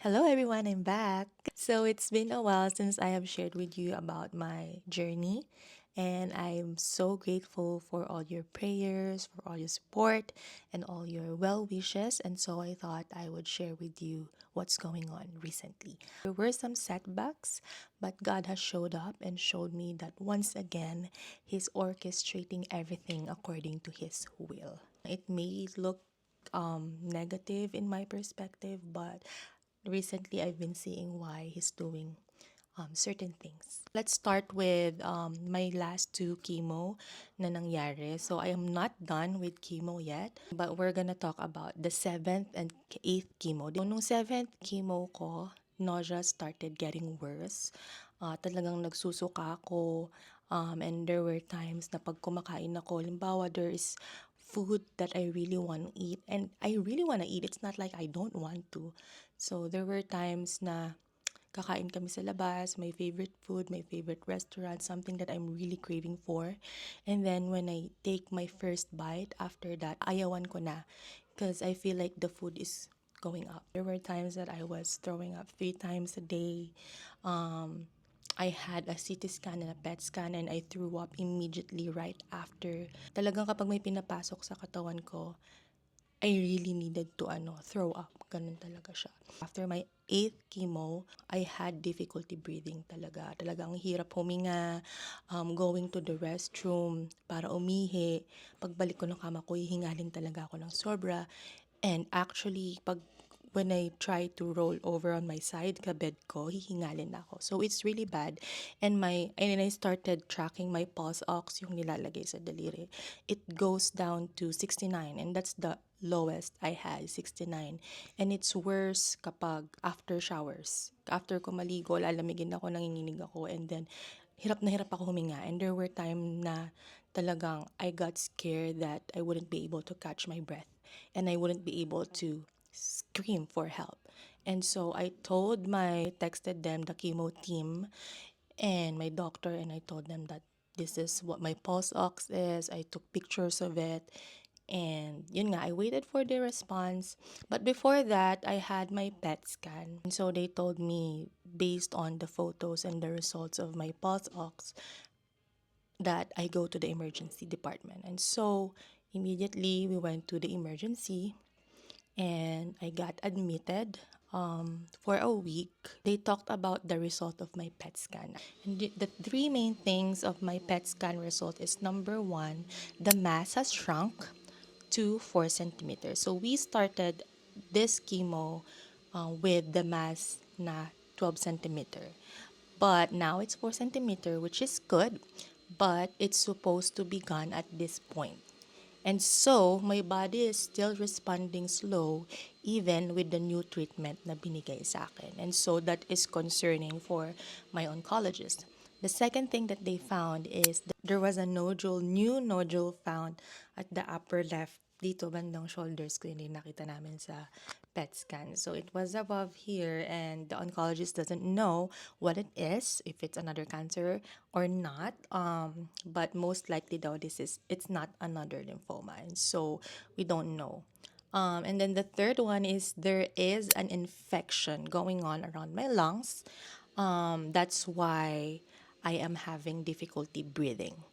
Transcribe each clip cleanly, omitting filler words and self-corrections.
Hello everyone, I'm back. So it's been a while since I have shared with you about my journey, and I'm so grateful for all your prayers, for all your support, and all your well wishes. And so I thought I would share with you what's going on recently. There were some setbacks, but God has showed up and showed me that once again, He's orchestrating everything according to His will. It may look negative in my perspective, but recently I've been seeing why he's doing certain things. Let's start with my last two chemo na nangyari. So I am not done with chemo yet, but we're gonna talk about the seventh and eighth chemo. Nung seventh chemo ko, nausea started getting worse. Talagang nagsusuka ako. And there were times na pag kumakain ako, limbawa there is food that I really want to eat. And I really want to eat. It's not like I don't want to. So there were times na kakain kami sa labas, my favorite food, my favorite restaurant, something that I'm really craving for. And then when I take my first bite, after that, ayawan ko na because I feel like the food is going up. There were times that I was throwing up 3 times a day. Um, I had a CT scan and a PET scan and I threw up immediately right after. Talagang kapag may pinapasok sa katawan ko, I really needed to throw up. Ganun talaga siya. After my eighth chemo, I had difficulty breathing talaga. Talagang hirap huminga, going to the restroom para umihi. Pagbalik ko ng kama ko, hihingalin talaga ako ng sobra. And actually, when I try to roll over on my side, kabed ko, hihingalin ako. So it's really bad. And I started tracking my pulse ox, yung nilalagay sa daliri. It goes down to 69, and that's the lowest I had, 69. And it's worse kapag after showers. After ko maligo, lalamigin ako, nanginginig ako, and then na hirap ako huminga. And there were time na talagang I got scared that I wouldn't be able to catch my breath and I wouldn't be able to scream for help. And so texted them, the chemo team, and my doctor, and I told them that this is what my pulse ox is. I took pictures of it. And yun nga, I waited for the response. But before that, I had my PET scan. And so they told me, based on the photos and the results of my pulse ox, that I go to the emergency department. And so immediately we went to the emergency and I got admitted for a week. They talked about the result of my PET scan. And the three main things of my PET scan result is number one, the mass has shrunk to 4 centimeters. So we started this chemo with the mass na 12 centimeter. But now it's 4 centimeter, which is good, but it's supposed to be gone at this point. And so, my body is still responding slow even with the new treatment na binigay sa akin. And so, that is concerning for my oncologist. The second thing that they found is that there was a new nodule found at the upper left, dito bandang shoulders ko, yun yung nakita namin sa PET scan. So it was above here and the oncologist doesn't know what it is, if it's another cancer or not. But most likely though, it's not another lymphoma. And so we don't know. And then the third one is there is an infection going on around my lungs. That's why I am having difficulty breathing.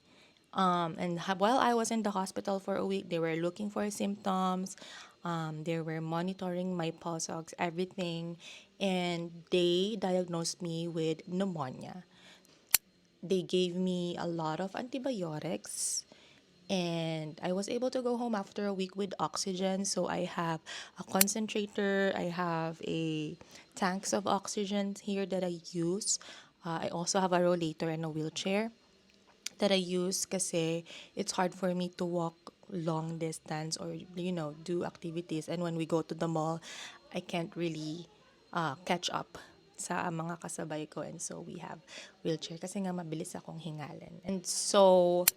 While I was in the hospital for a week, they were looking for symptoms. They were monitoring my pulse ox, everything, and they diagnosed me with pneumonia. They gave me a lot of antibiotics, and I was able to go home after a week with oxygen. So I have a concentrator, I have a tanks of oxygen here that I use. I also have a rollator and a wheelchair that I use kasi it's hard for me to walk long distance or do activities, and when we go to the mall I can't really catch up sa mga kasabay ko, and so we have wheelchair kasi nga mabilis akong hingalin. And so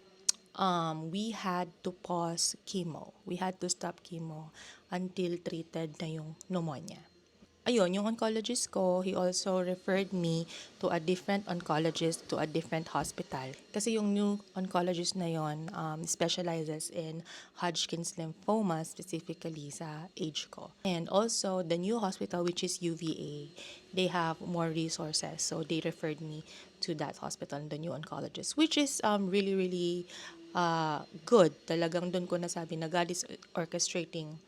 we had to pause chemo. We had to stop chemo until treated na yung pneumonia. ayun, yung oncologist ko, he also referred me to a different oncologist to a different hospital. Kasi yung new oncologist na yon specializes in Hodgkin's lymphoma, specifically sa age ko. And also, the new hospital, which is UVA, they have more resources. So, they referred me to that hospital, the new oncologist, which is really, really good. Talagang doon ko nasabi na God is orchestrating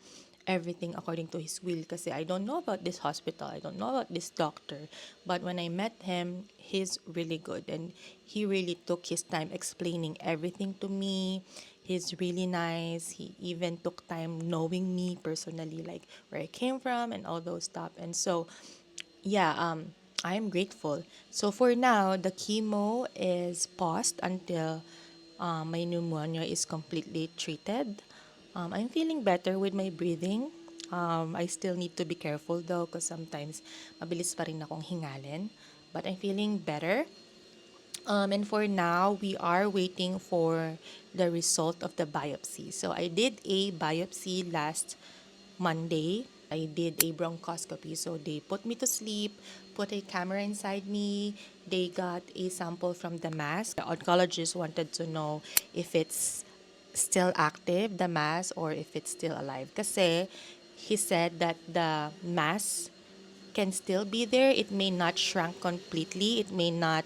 everything according to his will, kasi I don't know about this hospital, I don't know about this doctor, but when I met him, he's really good and he really took his time explaining everything to me. He's really nice. He even took time knowing me personally, like where I came from and all those stuff. And so yeah, I'm grateful. So for now, the chemo is paused until my pneumonia is completely treated. I'm feeling better with my breathing. I still need to be careful though, because sometimes mabilis pa rin akong hingalin. But I'm feeling better. And for now, we are waiting for the result of the biopsy. So I did a biopsy last Monday. I did a bronchoscopy. So they put me to sleep, put a camera inside me. They got a sample from the mass. The oncologist wanted to know if it's still active, the mass, or if it's still alive. Kasi he said that the mass can still be there. It may not shrink completely. It may not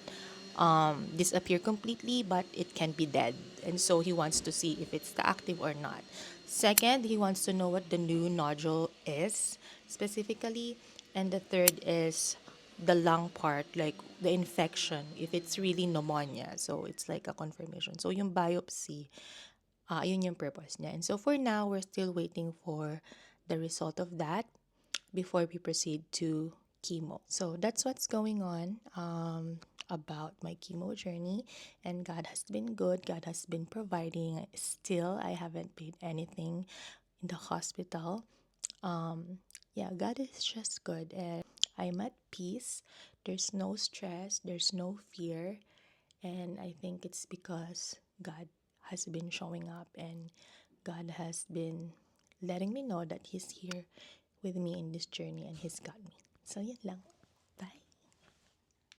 disappear completely, but it can be dead. And so he wants to see if it's active or not. Second, he wants to know what the new nodule is specifically. And the third is the lung part, like the infection, if it's really pneumonia. So it's like a confirmation. So yung biopsy, yun yung purpose niya. And so for now, we're still waiting for the result of that before we proceed to chemo. So that's what's going on about my chemo journey. And God has been good. God has been providing. Still, I haven't paid anything in the hospital. Yeah, God is just good. And I'm at peace. There's no stress. There's no fear. And I think it's because God has been showing up and God has been letting me know that He's here with me in this journey and He's got me. So, yun lang.